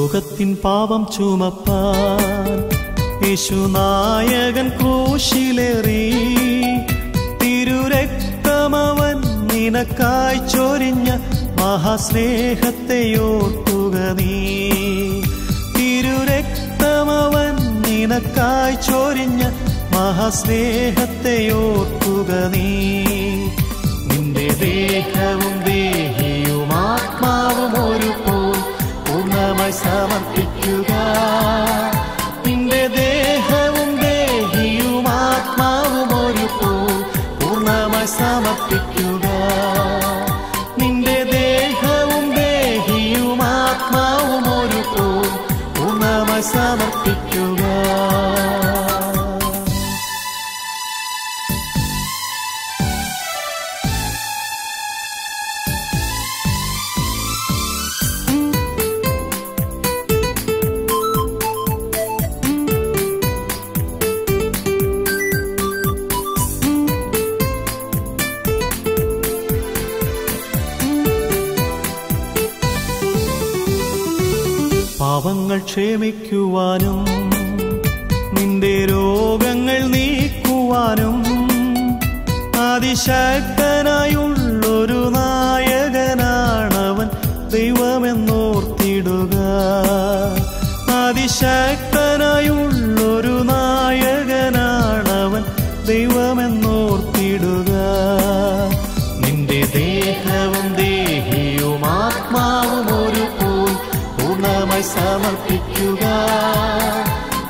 ലോകത്തിൻ പാപം ചുമപ്പാൻ യേശുനായകൻ ക്രൂശിലേറി. തിരുരക്തമവൻ നിനക്കായി ചൊരിഞ്ഞ മഹാസ്നേഹത്തെ ഓർക്കുക നീ. തിരുരക്തമവൻ നിനക്കായി ചൊരിഞ്ഞ മഹാസ്നേഹത്തെ ഓർക്കുക നീ. നിന്റെ ദേഹവും ദേഹിയും ആത്മാവും ഒരുപോൽ പൂർണ്ണമായി സമർപ്പിക്കുക. നിന്റെ ദേഹവും ദേഹിയും ആത്മാവും ഒരുപോൽ പൂർണ്ണമായി സമർപ്പിക്കുക. നിന്റെ ദേഹവും ദേഹിയും ആത്മാവും ഒരുപോൽ പൂർണ്ണമായി സമർപ്പിക്കുക. പാപങ്ങൾ ക്ഷമിക്കുവാനും നിന്റെ രോഗങ്ങൾ നീക്കുവാനും അതിശക്തനായുള്ളൊരു നായകനാണവൻ ദൈവമെന്നോർത്തിടുക. അതിശക്തനായുള്ളൊരു നായകനാണവൻ ദൈവമെന്നോർത്തിടുക. നിന്റെ ദേഹവും ദേഹിയും ആത്മാവും ഒരുപോൽ പൂർണ്ണമായി സമർപ്പിക്കുക.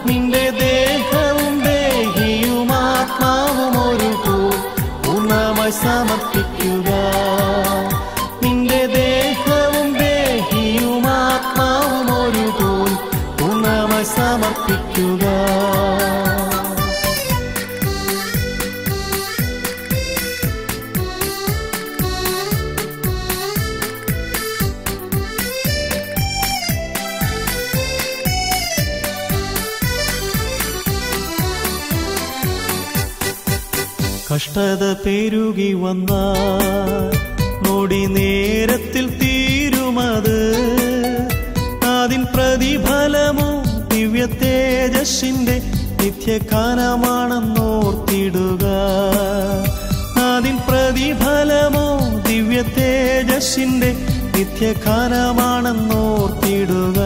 നിന്റെ ദേഹവും ദേഹിയും ആത്മാവും ഒരുപോൽ പൂർണ്ണമായി സമർപ്പിക്കുക. നിന്റെ ദേഹവും ദേഹിയും ആത്മാവും ഒരുപോൽ പൂർണ്ണമായി സമർപ്പിക്കുക. കഷ്ടത പെരുകി വന്നാൽ നൊടി നേരത്തിൽ തീരുമത്. അതിൻ പ്രതിഫലമോ ദിവ്യ തേജസ്സിന്റെ നിത്യകാലമാണെന്നോർത്തിടുക. അതിൻ പ്രതിഫലമോ ദിവ്യ തേജസ്സിന്റെ നിത്യകാലമാണെന്നോർത്തിടുക.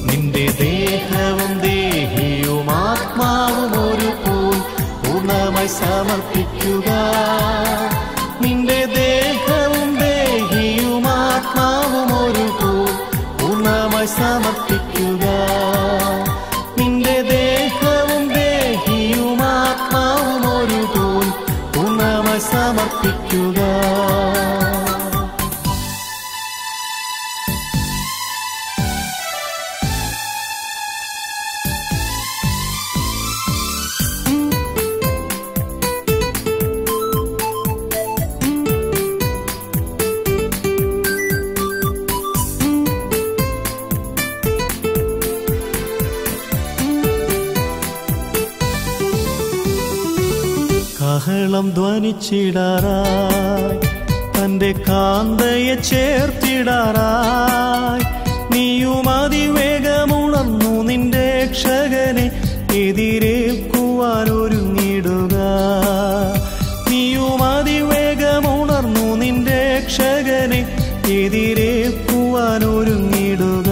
നിന്റെ ദേഹവും ദേഹിയും ആത്മാവും ഒരുപോൽ പൂർണ്ണമായി സമർപ്പിക്കുക. നിന്റെ ദേഹവും ദേഹിയും ആത്മാവും ഒരുപോൽ പൂർണ്ണമായി സമർപ്പിക്കുക. നിന്റെ ദേഹവും ദേഹിയും ആത്മാവും ഒരുപോൽ പൂർണ്ണമായി സമർപ്പിക്കുക. കാഹളം ധ്വനിച്ചിടാറായി തന്റെ കാന്തയെ ചേർത്തിടാറായി നീയും അതിവേഗമുണർന്നു നിന്റെ രക്ഷകനെ എതിരേൽക്കുവാനൊരുങ്ങിടുക. നീയും അതിവേഗമുണർന്നു നിന്റെ രക്ഷകനെ എതിരേൽക്കുവാനൊരുങ്ങിടുക.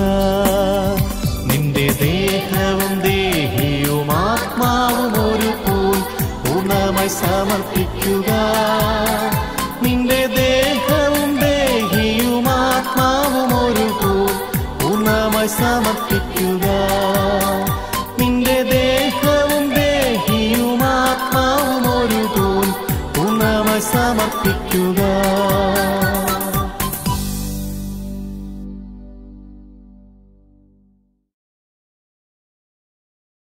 നിന്റെ ദേഹവും ദേഹിയും ആത്മാവും ഒരുപോൽ പൂർണ്ണമായി സമർപ്പിക്കുക.